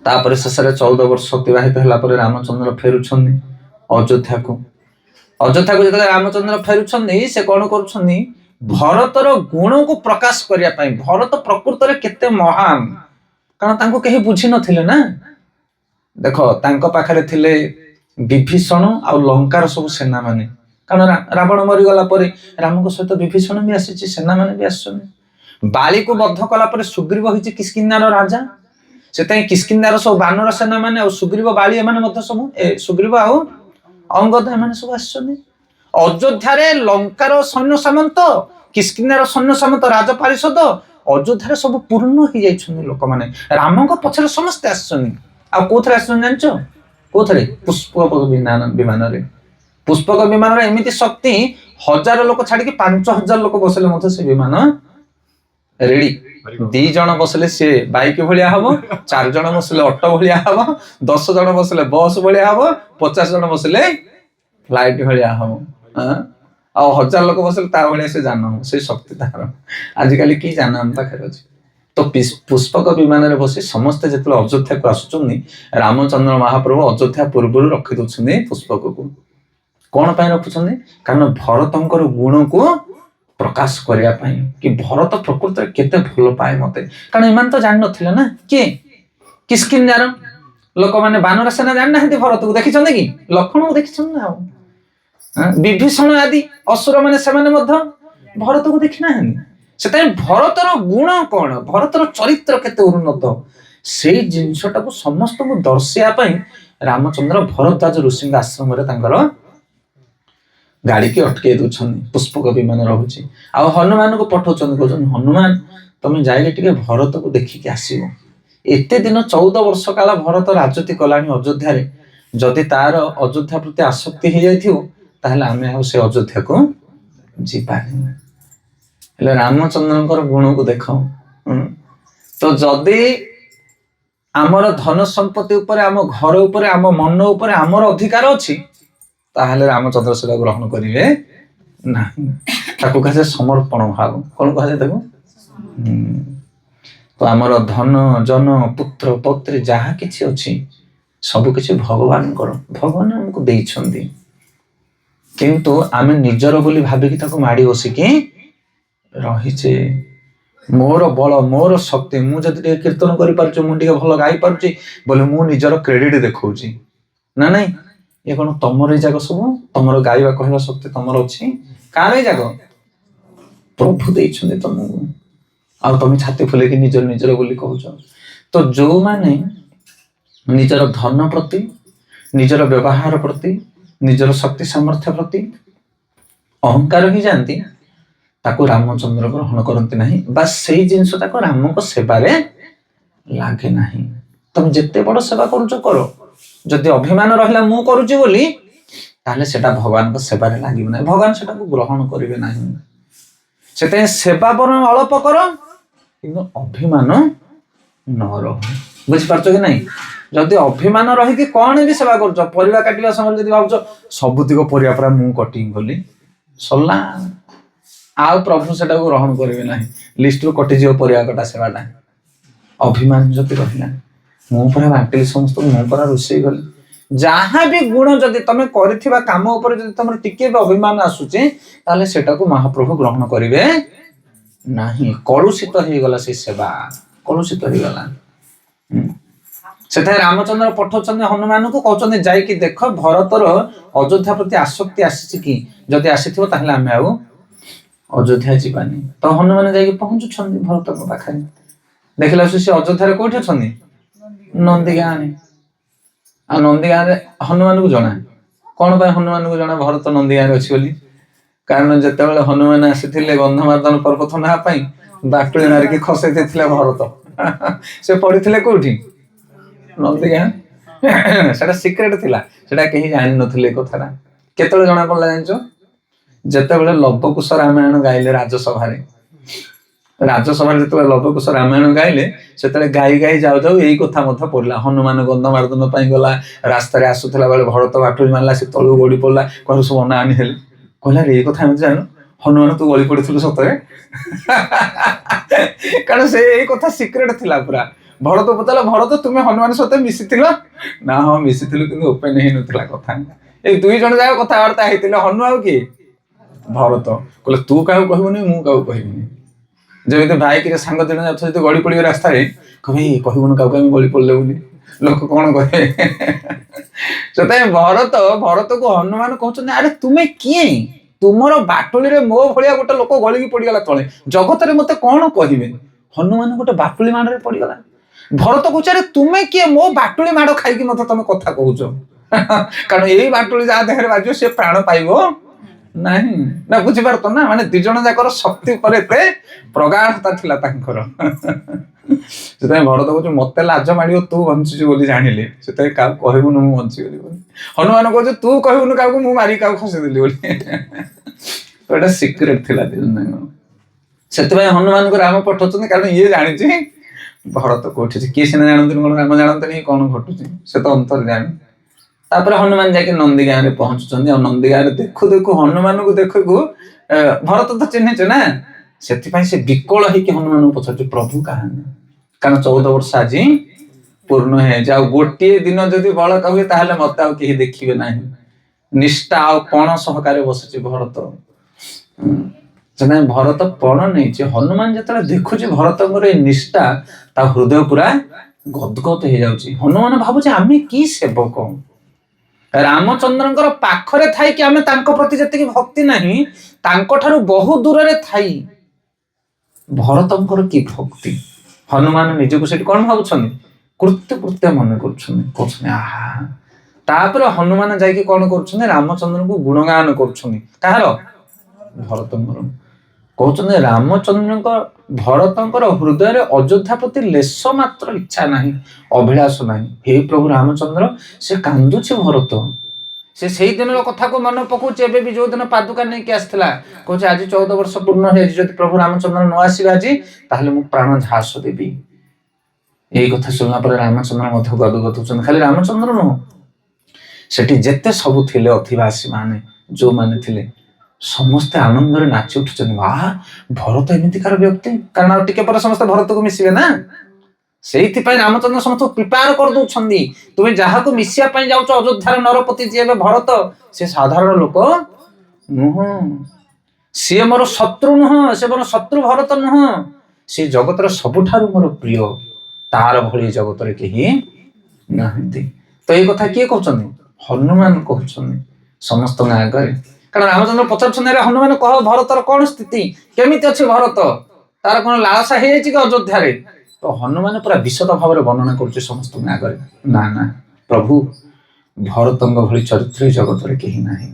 ତାପରେ ଶେଷରେ 14 ବର୍ଷ ଅତିବାହିତ ହେଲା ପରେ ରାମଚନ୍ଦ୍ର ଫେରୁଛନ୍ତି ଅଯୋଧ୍ୟାକୁ। ଅଯୋଧ୍ୟାକୁ ଯେତେବେଳେ ରାମଚନ୍ଦ୍ର ଫେରୁଛନ୍ତି, ସେ କଣ କରୁଛନ୍ତି? ଭରତର ଗୁଣକୁ ପ୍ରକାଶ କରିବା ପାଇଁ, ଭରତ ପ୍ରକୃତରେ କେତେ ମହାନ, କାରଣ ତାଙ୍କୁ କେହି ବୁଝି ନଥିଲେ ନା। ଦେଖ, ତାଙ୍କ ପାଖରେ ଥିଲେ ବିଭୀଷଣ ଆଉ ଲଙ୍କାର ସବୁ ସେନାମାନେ। କାରଣ ରାବଣ ମରିଗଲା ପରେ ରାମଙ୍କ ସହିତ ବିଭୀଷଣ ବି ଆସିଛି, ସେନାମାନେ ବି ଆସିଛନ୍ତି। ବାଳିକୁ ବଦ୍ଧ କଲା ପରେ ସୁଗ୍ରୀବ ହେଇଛି କିସ୍କିନ୍ଧାର ରାଜା। ସେଥିପାଇଁ କିସ୍କିନ୍ଧାର ସବୁ ବାନର ସେନାମାନେ ଆଉ ସୁଗ୍ରୀବ, ବାଳି, ଏମାନେ ମଧ୍ୟ ସବୁ, ସୁଗ୍ରୀବ ଆଉ ଅଙ୍ଗଦ, ଏମାନେ ସବୁ ଆସିଛନ୍ତି। ଅଯୋଧ୍ୟାରେ ଲଙ୍କାର ସୈନ୍ୟ ସାମନ୍ତ, କିସ୍କିନ୍ଧାର ସୈନ୍ୟ ସାମନ୍ତ, ରାଜ ପାରିଷଦ, ଅଯୋଧ୍ୟାରେ ସବୁ ପୂର୍ଣ୍ଣ ହେଇଯାଇଛନ୍ତି ଲୋକମାନେ। ରାମଙ୍କ ପଛରେ ସମସ୍ତେ ଆସିଛନ୍ତି। ଆଉ କୋଉଥିରେ ଆସିଛନ୍ତି ଜାଣିଛ? କୋଉଥିରେ? ପୁଷ୍ପକ ବିମାନରେ। ପୁଷ୍ପକ ବିମାନର ଏମିତି ଶକ୍ତି, 1000 ଲୋକ ଛାଡିକି 5000 ଲୋକ ବସିଲେ ମଧ୍ୟ ସେ ବିମାନ ରେଡି। 2 ଜଣ ବସିଲେ ସିଏ ବାଇକ ଭଳିଆ ହବ, 4 ଜଣ ବସିଲେ ଅଟୋ ଭଳିଆ ହବ, 10 ଜଣ ବସିଲେ ବସ୍ ଭଳିଆ ହବ, 50 ଜଣ ବସିଲେ ଫ୍ଲାଇଟ ଭଳିଆ ହବ। ଆଉ 1000 ଲୋକ ବସିଲେ ତା ଭଳିଆ ସେ ଯାନ ହବ। ସେ ଶକ୍ତି ତାର। ଆଜିକାଲି କି ଯାନ ଆମ ପାଖରେ ଅଛି? ତ ପୁଷ୍ପକ ବିମାନରେ ବସି ସମସ୍ତେ ଯେତେବେଳେ ଅଯୋଧ୍ୟାକୁ ଆସୁଛନ୍ତି, ରାମଚନ୍ଦ୍ର ମହାପ୍ରଭୁ ଅଯୋଧ୍ୟା ପୂର୍ବରୁ ରଖି ଦଉଛନ୍ତି ପୁଷ୍ପକକୁ। କଣ ପାଇଁ ରଖୁଛନ୍ତି? କାରଣ ଭରତଙ୍କର ଗୁଣକୁ ପ୍ରକାଶ କରିବା ପାଇଁ, କି ଭରତ ପ୍ରକୃତରେ କେତେ ଭଲ ପାଏ ମତେ। କାରଣ ଏମାନେ ତ ଜାଣିନଥିଲେ ନା କିଏ କିସ୍କିନ୍ଧାର ଲୋକମାନେ। ବାନର ସେନା ଜାଣିନାହାନ୍ତି ଭରତକୁ, ଦେଖିଛନ୍ତି କି? ଲକ୍ଷ୍ମଣକୁ ଦେଖିଛନ୍ତି ନା? ଆଉ ବିଭୀଷଣ ଆଦି ଅସୁର ମାନେ ସେମାନେ ମଧ୍ୟ ଭରତକୁ ଦେଖି ନାହାନ୍ତି। ସେଥିପାଇଁ ଭରତର ଗୁଣ କଣ, ଭରତର ଚରିତ୍ର କେତେ ଉନ୍ନତ, ସେଇ ଜିନିଷଟାକୁ ସମସ୍ତଙ୍କୁ ଦର୍ଶିବା ପାଇଁ ରାମଚନ୍ଦ୍ର ଭରଦ୍ୱାଜ ଋଷିଙ୍କ ଆଶ୍ରମରେ ତାଙ୍କର ଗାଡିକି ଅଟକେଇ ଦଉଛନ୍ତି, ପୁଷ୍ପକ ବିମାନ ରହୁଛି। ଆଉ ହନୁମାନଙ୍କୁ ପଠଉଛନ୍ତି, କହୁଛନ୍ତି ହନୁମାନ ତମେ ଯାଇକି ଟିକେ ଭରତକୁ ଦେଖିକି ଆସିବ। ଏତେ ଦିନ 14 ବର୍ଷ କାଳ ଭରତ ରାଜୁତି କଲାଣି ଅଯୋଧ୍ୟାରେ, ଯଦି ତାର ଅଯୋଧ୍ୟା ପ୍ରତି ଆସକ୍ତି ହେଇଯାଇଥିବ ତାହେଲେ ଆମେ ଆଉ ସେ ଅଯୋଧ୍ୟାକୁ ଯିବାନି। ହେଲେ ରାମଚନ୍ଦ୍ରଙ୍କର ଗୁଣକୁ ଦେଖ। ତ ଯଦି ଆମର ଧନ ସମ୍ପତ୍ତି ଉପରେ, ଆମ ଘର ଉପରେ, ଆମ ମନ ଉପରେ ଆମର ଅଧିକାର ଅଛି, ତାହେଲେ ରାମଚନ୍ଦ୍ର ସେଟା ଗ୍ରହଣ କରିବେ ନାହିଁ। ତାକୁ କୁହାଯାଏ ସମର୍ପଣ ଭାବ। କଣ କୁହାଯାଏ ତାକୁ? ତ ଆମର ଧନ ଜନ ପୁତ୍ର ପତ୍ରୀ ଯାହା କିଛି ଅଛି ସବୁ କିଛି ଭଗବାନଙ୍କର, ଭଗବାନ ଆମକୁ ଦେଇଛନ୍ତି, କିନ୍ତୁ ଆମେ ନିଜର ବୋଲି ଭାବିକି ତାକୁ ମାଡି ବସିକି ରହିଛେ। ମୋର ବଳ, ମୋର ଶକ୍ତି, ମୁଁ ଯଦି ଟିକେ କୀର୍ତ୍ତନ କରିପାରୁଛି, ମୁଁ ଟିକେ ଭଲ ଗାଇ ପାରୁଛି ବୋଲେ ମୁଁ ନିଜର କ୍ରେଡିଟ ଦେଖଉଛି ନା ନାଇଁ? ଏ କଣ ତମର ଏଇ ଜାଗ ସବୁ? ତମର ଗାଇବା କହିବା ଶକ୍ତି ତମର ଅଛି? କାର ଏଇ ଜାଗ? ପ୍ରଭୁ ଦେଇଛନ୍ତି ତମକୁ, ଆଉ ତମେ ଛାତି ଫୁଲେଇକି ନିଜର ନିଜର ବୋଲି କହୁଛ। ତ ଯୋଉମାନେ ନିଜର ଧନ ପ୍ରତି, ନିଜର ବ୍ୟବହାର ପ୍ରତି, ନିଜର ଶକ୍ତି ସାମର୍ଥ୍ୟ ପ୍ରତି ଅହଙ୍କାର ହେଇଯାଆନ୍ତି, ତାକୁ ରାମଚନ୍ଦ୍ର ଗ୍ରହଣ କରନ୍ତି ନାହିଁ, ବା ସେଇ ଜିନିଷ ତାକୁ ରାମଙ୍କ ସେବାରେ ଲାଗେ ନାହିଁ। ତମେ ଯେତେ ବଡ ସେବା କରୁଛ କର, ଯଦି ଅଭିମାନ ରହିଲା ମୁଁ କରୁଛି ବୋଲି, ତାହେଲେ ସେଟା ଭଗବାନଙ୍କ ସେବାରେ ଲାଗିବ ନାହିଁ, ଭଗବାନ ସେଟାକୁ ଗ୍ରହଣ କରିବେ ନାହିଁ। ସେଥିପାଇଁ ସେବା ବରଂ ଅଳ୍ପ କର, କିନ୍ତୁ ଅଭିମାନ ନ ରହ। ବୁଝିପାରୁଛ କି ନାଇଁ? ଯଦି ଅଭିମାନ ରହିକି କଣ ବି ସେବା କରୁଛ, ପରିବା କାଟିବା ସମୟରେ ଯଦି ଭାବୁଛ ସବୁତିକ ପରିବା ପୁରା ମୁଁ କଟିଂ କଲି, ସରିଲା, ଆଉ ପ୍ରଭୁ ସେଟାକୁ ଗ୍ରହଣ କରିବେ ନାହିଁ, ଲିଷ୍ଟରୁ କଟିଯିବ ପରିବା କଟା ସେବାଟା। ଅଭିମାନ ଯଦି ରହିଲା, ମୁଁ ପୁରା ବାଣ୍ଟିଲି ସମସ୍ତଙ୍କୁ, ମୁଁ ପୁରା ରୋଷେଇ କଲି, ଯାହା ବି ଗୁଣ ଯଦି ତମେ କରିଥିବା କାମ ଉପରେ ଯଦି ତମର ଟିକେ ବି ଅଭିମାନ ଆସୁଛି, ତାହେଲେ ସେଟାକୁ ମହାପ୍ରଭୁ ଗ୍ରହଣ କରିବେ ନାହିଁ। କଳୁଷିତ ହେଇଗଲା ସେ ସେବା, କଳୁଷିତ ହେଇଗଲା। ସେଥିପାଇଁ ରାମଚନ୍ଦ୍ର ପଠଉଛନ୍ତି ହନୁମାନଙ୍କୁ, କହୁଛନ୍ତି ଯାଇକି ଦେଖ ଭରତର ଅଯୋଧ୍ୟା ପ୍ରତି ଆସକ୍ତି ଆସିଛି କି, ଯଦି ଆସିଥିବ ତାହେଲେ ଆମେ ଆଉ ଅଯୋଧ୍ୟା ଯିବାନି। ତ ହନୁମାନ ଯାଇକି ପହଞ୍ଚୁଛନ୍ତି ଭରତଙ୍କ ପାଖରେ। ଦେଖିଲା ସେ ଅଯୋଧ୍ୟାରେ କୋଉଠି ଅଛନ୍ତି? ନନ୍ଦୀ ଗାଁରେ। ଆଉ ନନ୍ଦୀ ଗାଁରେ ହନୁମାନଙ୍କୁ ଜଣା। କଣ ପାଇଁ ହନୁମାନଙ୍କୁ ଜଣା ଭରତ ନନ୍ଦୀ ଗାଁରେ ଅଛି ବୋଲି? କାରଣ ଯେତେବେଳେ ହନୁମାନ ଆସିଥିଲେ ଗନ୍ଧମାର୍ଦ୍ଦନ ପର୍ବତ ନେବା ପାଇଁ, ବାଟୁଳି ମାରିକି ଖସେଇ ଦେଇଥିଲେ ଭରତ। ସେ ପଡିଥିଲେ କୋଉଠି? ନନ୍ଦୀ ଗାଁ। ସେଟା ସିକ୍ରେଟ ଥିଲା, ସେଟା କେହି ଜାଣିନଥିଲେ ଏ କଥାଟା। କେତେବେଳେ ଜଣା ପଡିଲା ଜାଣିଛ? ଯେତେବେଳେ ଲବକୁଶ ରାମାୟଣ ଗାଇଲେ ରାଜସଭାରେ, ରାଜସଭାରେ ଯେତେବେଳେ ଲବକୁଶ ରାମାୟଣ ଗାଇଲେ, ସେତେବେଳେ ଗାଇ ଗାଇ ଯାଉ ଯାଉ ଏଇ କଥା ମଧ୍ୟ ପଡିଲା। ହନୁମାନ ଗନ୍ଧମାର୍ଦ୍ଦନ ପାଇଁ ଗଲା, ରାସ୍ତାରେ ଆସୁଥିଲା ବେଳେ ଭରତ ବାଟୁଳି ମାରିଲା, ସେ ତଳକୁ ଗଡି ପଡିଲା, କହିଲେ ସବୁ ଅନାଅନି ହେଲେ, କହିଲା ଏଇ କଥା ଆମେ ଜାଣୁ, ହନୁମାନ ତୁ ଗଳି ପଡିଥିଲୁ ସତରେ? କାରଣ ସେ ଏଇ କଥା ସିକ୍ରେଟ ଥିଲା ପୁରା। ଭରତ ପଚାରିଲା, ଭରତ ତୁମେ ହନୁମାନ ସହିତ ମିଶିଥିଲ? ନା ହଁ ମିଶିଥିଲୁ, କିନ୍ତୁ ଓପେନ ହେଇନଥିଲା କଥା। ଏଇ 2 ଜଣ ଯାକ କଥାବାର୍ତ୍ତା ହେଇଥିଲେ, ହନୁ ଆଉ କିଏ? ଭରତ। କହିଲେ ତୁ କାହାକୁ କହିବୁନି, ମୁଁ କାହାକୁ କହିବିନି। ଯେମିତି ବାଇକରେ ସାଙ୍ଗ 2 ଜଣ ଯାଉଥିବେ, ଯଦି ଗଳି ପଡିବେ ରାସ୍ତାରେ, କହିବେ କହିବୁନି କାହାକୁ ଆମେ ଗଳି ପଡିଲେ ବୋଲି, ଲୋକ କଣ କହିବେ? ସେଥିପାଇଁ ଭରତକୁ ହନୁମାନ କହୁଛନ୍ତି, ଆରେ ତୁମେ କିଏ? ତୁମର ବାଟୁଳିରେ ମୋ ଭଳିଆ ଗୋଟେ ଲୋକ ଗଳିକି ପଡିଗଲା ତଳେ, ଜଗତରେ ମତେ କଣ କହିବେ? ହନୁମାନ ଗୋଟେ ବାଟୁଳି ମାଡରେ ପଡିଗଲା। ଭରତ କହୁଛି, ଆରେ ତୁମେ କିଏ? ମୋ ବାଟୁଳି ମାଡ ଖାଇକି ମତେ ତମେ କଥା କହୁଛ? କାରଣ ଏଇ ବାଟୁଳି ଯାହା ଦେହରେ ବାଜିବ ସେ ପ୍ରାଣ ପାଇବ ନାହିଁ। ନା ବୁଝିପାରୁଛ ନା? ମାନେ 2 ଜଣ ଯାକର ଶକ୍ତି ଉପରେ ଏତେ ପ୍ରଗାଢ଼ତା ଥିଲା ତାଙ୍କର। ସେଥିପାଇଁ ଭରତ କହୁଛି, ମତେ ଲାଜ ମାଡିବ ତୁ ବଞ୍ଚିଛୁ ବୋଲି ଜାଣିଲେ, ସେଥିପାଇଁ କାହାକୁ କହିବୁନି ମୁଁ ବଞ୍ଚିଗଲି ବୋଲି। ହନୁମାନ କହୁଛି, ତୁ କହିବୁନି କାହାକୁ, ମୁଁ ମାରିକି କାହାକୁ ଖସେଇଦେଲି ବୋଲି। ତ ଏଟା ସିକ୍ରେଟ ଥିଲା 2 ଜଣ ଯାକ। ସେଥିପାଇଁ ହନୁମାନଙ୍କୁ ରାମ ପଠଉଛନ୍ତି, କାରଣ ଇଏ ଜାଣିଛି ଭରତ କୋଉଠି ଅଛି। କିଏ ସିନା ଜାଣନ୍ତିନି, କଣ ରାମ ଜାଣନ୍ତିନି କଣ ଘଟୁଛି? ସେ ତ ଅନ୍ତର୍ଯାମୀ। ତାପରେ ହନୁମାନ ଯାଇକି ନନ୍ଦୀ ଗାଁରେ ପହଞ୍ଚୁଛନ୍ତି। ଆଉ ନନ୍ଦୀ ଗାଁରେ ଦେଖୁ ଦେଖୁ, ହନୁମାନଙ୍କୁ ଦେଖୁ ଭରତ ତ ଚିହ୍ନିଛୁ ନା, ସେଥିପାଇଁ ସେ ବିକଳ ହେଇକି ହନୁମାନଙ୍କୁ ପଚାରୁଛି, ପ୍ରଭୁ କାହାନ୍ତି? କାରଣ 14 ବର୍ଷ ଆଜି ପୂର୍ଣ୍ଣ ହେଇଯାଇଛି, ଆଉ ଗୋଟିଏ ଦିନ ଯଦି ବଳକା ହୁଏ ତାହେଲେ ମତେ ଆଉ କେହି ଦେଖିବେ ନାହିଁ। ନିଷ୍ଠା ଆଉ ପଣ ସହକାରେ ବସିଛି ଭରତ। ସେଥିପାଇଁ ଭରତ ପଣ ନେଇଛି। ହନୁମାନ ଯେତେବେଳେ ଦେଖୁଛି ଭରତଙ୍କର ଏଇ ନିଷ୍ଠା, ତା ହୃଦୟ ପୁରା ଗଦଗଦ ହେଇଯାଉଛି। ହନୁମାନ ଭାବୁଛି, ଆମେ କି ସେବକ, ରାମଚନ୍ଦ୍ରଙ୍କର ପାଖରେ ଥାଇକି ଆମେ ତାଙ୍କ ପ୍ରତି ଯେତିକି ଭକ୍ତି ନାହିଁ, ତାଙ୍କ ଠାରୁ ବହୁ ଦୂରରେ ଥାଇ ଭରତଙ୍କର କି ଭକ୍ତି। ହନୁମାନ ନିଜକୁ ସେଠି କଣ ଭାବୁଛନ୍ତି? କୃତ୍ୟ କୃତ୍ୟ ମନେ କରୁଛନ୍ତି, କହୁଛନ୍ତି ଆହା। ତାପରେ ହନୁମାନ ଯାଇକି କଣ କରୁଛନ୍ତି? ରାମଚନ୍ଦ୍ରଙ୍କୁ ଗୁଣଗାନ କରୁଛନ୍ତି। କାହାର? ଭରତଙ୍କର। କହୁଛନ୍ତି ରାମଚନ୍ଦ୍ରଙ୍କ ଭରତଙ୍କର ହୃଦୟରେ ଅଯୋଧ୍ୟା ପ୍ରତି ଲେଶ ମାତ୍ର ଇଚ୍ଛା ନାହିଁ, ଅଭିଳାଷ ନାହିଁ। ହେ ପ୍ରଭୁ ରାମଚନ୍ଦ୍ର, ସେ କାନ୍ଦୁଛି ଭରତ। ସେ ସେଇ ଦିନର କଥାକୁ ମନେ ପକଉଛି। ଏବେ ବି ଯୋଉଦିନ ପାଦୁକା ନେଇକି ଆସିଥିଲା, କହୁଛି ଆଜି 14 ବର୍ଷ ପୂର୍ଣ୍ଣ ହେଇଯାଇଛି, ଯଦି ପ୍ରଭୁ ରାମଚନ୍ଦ୍ର ନ ଆସିବେ ଆଜି, ତାହେଲେ ମୁଁ ପ୍ରାଣ ଝାସ ଦେବି। ଏଇ କଥା ଶୁଣିଲା ପରେ ରାମଚନ୍ଦ୍ର ମଧ୍ୟ ଗଦଗଦ ହଉଛନ୍ତି। ଖାଲି ରାମଚନ୍ଦ୍ର ନୁହଁ, ସେଠି ଯେତେ ସବୁ ଥିଲେ ଅଧିବାସୀ ମାନେ, ଯୋଉମାନେ ଥିଲେ, ସମସ୍ତେ ଆନନ୍ଦରେ ନାଚି ଉଠୁଛନ୍ତି। ଭରତ ଏମିତିକାର ବ୍ୟକ୍ତି। କାରଣ ଆଉ ଟିକେ ପରେ ସମସ୍ତେ ଭରତକୁ ମିଶିବେ ନା। ସେଇଥିପାଇଁ ରାମଚନ୍ଦ୍ର ସମସ୍ତଙ୍କୁ ପ୍ରିପେୟାର କରିଦଉଛନ୍ତି। ତୁମେ ଯାହାକୁ ମିଶିବା ପାଇଁ ଯାଉଛ, ଅଯୋଧ୍ୟାର ନରପତି ଯିଏ ଏବେ ଭରତ, ସେ ସାଧାରଣ ଲୋକ ନୁହଁ। ସିଏ ମୋର ଶତ୍ରୁ ନୁହଁ, ସେ ମୋର ଶତ୍ରୁ ଭରତ ନୁହଁ। ସେ ଜଗତର ସବୁଠାରୁ ମୋର ପ୍ରିୟ। ତାର ଭଳି ଜଗତରେ କେହି ନାହାନ୍ତି। ତ ଏଇ କଥା କିଏ କହୁଛନ୍ତି? ହନୁମାନ କହୁଛନ୍ତି ସମସ୍ତଙ୍କ ଆଗରେ। କାରଣ ରାମଚନ୍ଦ୍ର ପଚାରୁଛନ୍ତି, ଆରେ ହନୁମାନ କହ, ଭରତର କଣ ସ୍ଥିତି, କେମିତି ଅଛି ଭରତ, ତାର କଣ ଲାଳସା ହେଇଯାଇଛି କି ଅଯୋଧ୍ୟାରେ? ତ ହନୁମାନ ପୁରା ବିଶଦ ଭାବରେ ବର୍ଣ୍ଣନା କରୁଛି ସମସ୍ତଙ୍କ ଆଗରେ। ନା ନା ପ୍ରଭୁ, ଭରତଙ୍କ ଭଳି ଚରିତ୍ର ଜଗତରେ କେହି ନାହିଁ।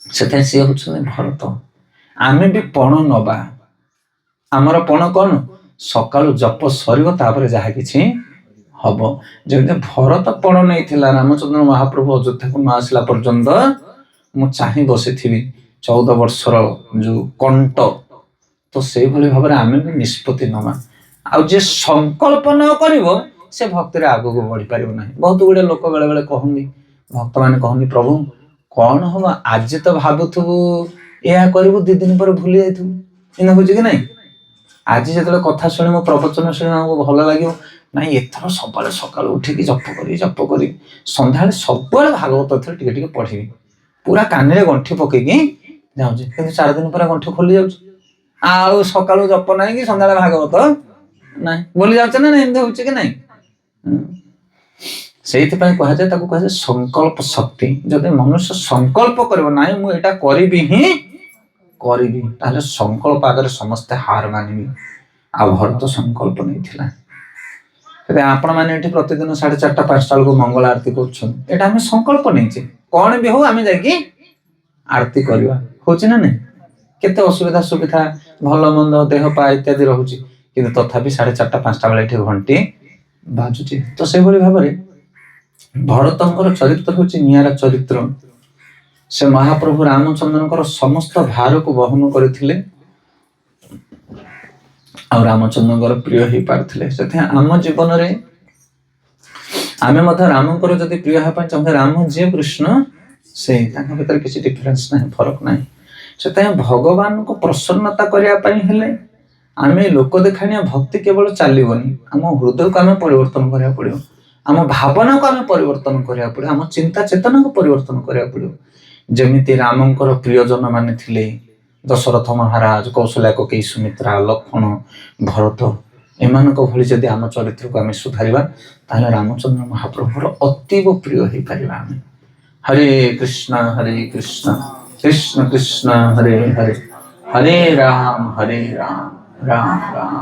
ସେଥିପାଇଁ ସିଏ ହଉଛନ୍ତି ଭରତ। ଆମେ ବି ପଣ ନବା। ଆମର ପଣ କଣ? ସକାଳୁ ଜପ ସରିବ, ତାପରେ ଯାହା କିଛି ହବ। ଯେମିତି ଭରତ ପଣ ନେଇଥିଲା, ରାମଚନ୍ଦ୍ର ମହାପ୍ରଭୁ ଅଯୋଧ୍ୟାକୁ ନ ଆସିଲା ପର୍ଯ୍ୟନ୍ତ ମୁଁ ଚାହିଁ ବସିଥିବି 14 ବର୍ଷର ଯୋଉ କଣ୍ଟ। ତ ସେଇଭଳି ଭାବରେ ଆମେ ବି ନିଷ୍ପତ୍ତି ନବା। ଆଉ ଯିଏ ସଂକଳ୍ପ ନ କରିବ, ସେ ଭକ୍ତିରେ ଆଗକୁ ବଢି ପାରିବ ନାହିଁ। ବହୁତ ଗୁଡେ ଲୋକ ବେଳେ ବେଳେ କହନ୍ତି, ଭକ୍ତମାନେ କହନ୍ତି, ପ୍ରଭୁ କଣ ହବ, ଆଜି ତ ଭାବୁଥିବୁ ଏହା କରିବୁ, 2 ଦିନ ପରେ ଭୁଲି ଯାଇଥିବୁ। ଏମିତି ହଉଛି କି ନାଇଁ? ଆଜି ଯେତେବେଳେ କଥା ଶୁଣିବ, ପ୍ରବଚନ ଶୁଣିବ, ଆମକୁ ଭଲ ଲାଗିବ, ନାଇଁ ଏଥର ସବୁବେଳେ ସକାଳୁ ଉଠିକି ଜପ କରିବି। ସନ୍ଧ୍ୟାବେଳେ ସବୁବେଳେ ଭାଗବତ ଏଥର ଟିକେ ଟିକେ ପଢିବି। ପୁରା କାନରେ ଗଣ୍ଠି ପକେଇକି ଯାଉଛି, କିନ୍ତୁ 4 ଦିନ ପରେ ଗଣ୍ଠି ଖୋଲି ଯାଉଛି। ଆଉ ସକାଳୁ ଜପ ନାହିଁ କି ସନ୍ଧ୍ୟାବେଳେ ଭାଗବତ ନାହିଁ, ଭୁଲି ଯାଉଛ ନା? ଏମିତି ହଉଛି କି ନାଇଁ? ସେଇଥିପାଇଁ କୁହାଯାଏ, ତାକୁ କୁହାଯାଏ ସଂକଳ୍ପ ଶକ୍ତି। ଯଦି ମନୁଷ୍ୟ ସଂକଳ୍ପ କରିବ, ନାଇଁ ମୁଁ ଏଇଟା କରିବି ହିଁ କରିବି, ତାହେଲେ ସଂକଳ୍ପ ଆଗରେ ସମସ୍ତେ ହାର ମାନିବେ। ଆଉ ଭରତ ସଂକଳ୍ପ ନେଇଥିଲା। ଆପଣ ମାନେ ଏଠି ପ୍ରତିଦିନ 4:30 5ଟା ବେଳକୁ ମଙ୍ଗଳ ଆରତି କରୁଛନ୍ତି, ଏଇଟା ଆମେ ସଂକଳ୍ପ ନେଇଛେ। କଣ ବି ହଉ ଆମେ ଯାଇକି ଆରତି କରିବା। ହଉଛି ନା ନାଇଁ? କେତେ ଅସୁବିଧା ସୁବିଧା, ଭଲ ମନ୍ଦ, ଦେହ ପା ଇତ୍ୟାଦି ରହୁଛି, କିନ୍ତୁ ତଥାପି 4:30 5ଟା ବେଳେ ଏଠି ଘଣ୍ଟି ବାଜୁଛି। ତ ସେଇଭଳି ଭାବରେ ଭରତଙ୍କର ଚରିତ୍ର ହଉଛି ନିଆରା ଚରିତ୍ର। ସେ ମହାପ୍ରଭୁ ରାମଚନ୍ଦ୍ରଙ୍କର ସମସ୍ତ ଭାରକୁ ବହନ କରିଥିଲେ, ଆଉ ରାମଚନ୍ଦ୍ରଙ୍କର ପ୍ରିୟ ହେଇପାରିଥିଲେ। ସେଥିପାଇଁ ଆମ ଜୀବନରେ ଆମେ ମଧ୍ୟ ରାମଙ୍କର ଯଦି ପ୍ରିୟ ହେବା ପାଇଁ ଚାହୁଁଛେ, ରାମ ଯିଏ କୃଷ୍ଣ ସେଇ, ତାଙ୍କ ଭିତରେ କିଛି ଡିଫରେନ୍ସ ନାହିଁ, ଫରକ ନାହିଁ। ସେଥିପାଇଁ ଭଗବାନଙ୍କୁ ପ୍ରସନ୍ନତା କରିବା ପାଇଁ ହେଲେ ଆମେ ଲୋକ ଦେଖାଣିଆ ଭକ୍ତି କେବଳ ଚାଲିବନି, ଆମ ହୃଦୟକୁ ଆମେ ପରିବର୍ତ୍ତନ କରିବାକୁ ପଡିବ, ଆମ ଭାବନାକୁ ଆମେ ପରିବର୍ତ୍ତନ କରିବାକୁ ପଡିବ, ଆମ ଚିନ୍ତା ଚେତନାକୁ ପରିବର୍ତ୍ତନ କରିବାକୁ ପଡିବ। ଯେମିତି ରାମଙ୍କର ପ୍ରିୟଜନ ମାନେ ଥିଲେ, ଦଶରଥ ମହାରାଜ, କୌଶଲ୍ୟା କୈକେୟୀ ସୁମିତ୍ରା, ଲକ୍ଷ୍ମଣ, ଭରତ, ଏମାନଙ୍କ ଭଳି ଯଦି ଆମ ଚରିତ୍ରକୁ ଆମେ ସୁଧାରିବା, ତାହେଲେ ରାମଚନ୍ଦ୍ର ମହାପ୍ରଭୁର ଅତୀବ ପ୍ରିୟ ହେଇପାରିବା ଆମେ। ହରେ କୃଷ୍ଣ କୃଷ୍ଣ କୃଷ୍ଣ ହରେ ହରେ, ହରେ ରାମ ରାମ ରାମ